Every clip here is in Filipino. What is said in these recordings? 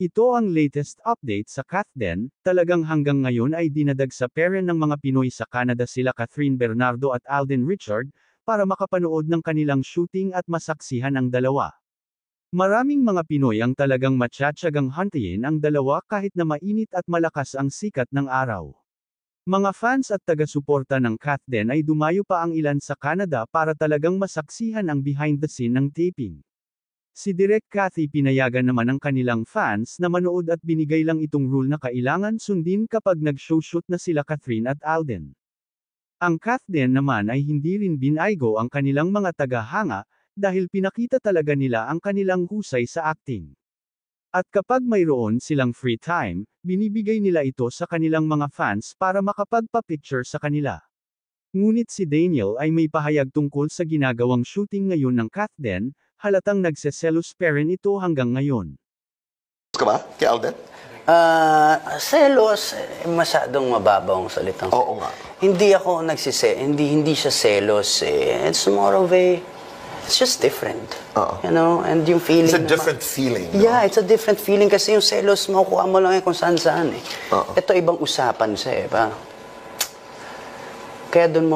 Ito ang latest update sa Kathden. Talagang hanggang ngayon ay dinadag sa peren ng mga Pinoy sa Canada sila Catherine Bernardo at Alden Richard, para makapanood ng kanilang shooting at masaksihan ang dalawa. Maraming mga Pinoy ang talagang matiyatsagang hantayin ang dalawa kahit na mainit at malakas ang sikat ng araw. Mga fans at taga-suporta ng Kathden ay dumayo pa ang ilan sa Canada para talagang masaksihan ang behind the scene ng taping. Si Direk Cathy pinayagan naman ang kanilang fans na manood at binigay lang itong rule na kailangan sundin kapag nag-show-shoot na sila Catherine at Alden. Ang Kathden naman ay hindi rin binaygo ang kanilang mga tagahanga, dahil pinakita talaga nila ang kanilang husay sa acting. At kapag mayroon silang free time, binibigay nila ito sa kanilang mga fans para makapagpa-picture sa kanila. Ngunit si Daniel ay may pahayag tungkol sa ginagawang shooting ngayon ng Kathden, halatang nagseselos pa rin ito hanggang ngayon. Ka ba, kay Alden? Selos, masyadong mababang salitang. Oo nga. Hindi ako hindi siya selos eh. It's more of it's just different. You know, and yung feeling. It's a different feeling. No? Yeah, it's a different feeling kasi yung selos, makukuha mo lang kung saan-saan eh. Ito ibang usapan siya eh. Kaya doon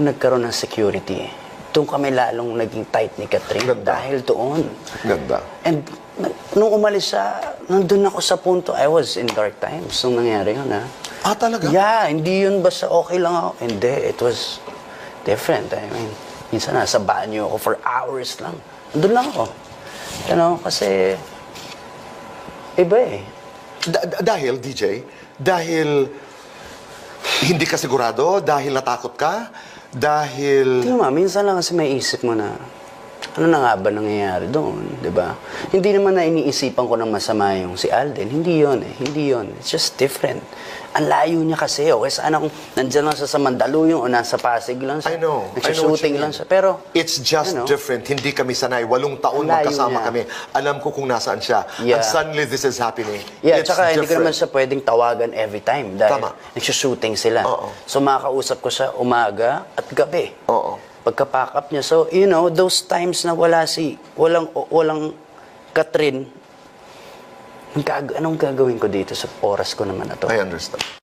nagkaroon ng security eh. Doon kami lalong naging tight ni Catherine. Ganda. Dahil doon. Ganda. And nung umalis siya, nandun ako sa punto, I was in dark times nung nangyari yun, ha? Ah, talaga? Yeah, hindi yun basta okay lang ako. Hindi, it was different. I mean, minsan nasa banyo ako for hours lang. Nandun lang ako. You know, kasi iba eh. Dahil, DJ, dahil hindi ka sigurado, dahil natakot ka, dahil... Tingnan mo, minsan lang kasi may isip mo na, ano na nga ba nangyayari doon, di ba? Hindi naman na iniisipan ko ng masama yung si Alden. Hindi yun eh, hindi yun. It's just different. Ang layo niya kasi, okay? Sana kung nandyan lang siya sa Mandaluyong o nasa Pasig lang siya. I know. Nagsushooting lang siya. Pero, it's just different. Hindi kami sanay. 8 taon magkasama kami. Alam ko kung nasaan siya. Yeah. And suddenly this is happening. Yeah, it's tsaka different. hindi ko naman siya pwedeng tawagan every time dahil Tama. nagsushooting sila. So makakausap ko siya umaga at gabi. Pagka-pack up niya. So, you know, those times na walang Catherine, anong gagawin ko dito sa oras ko naman na to? I understand.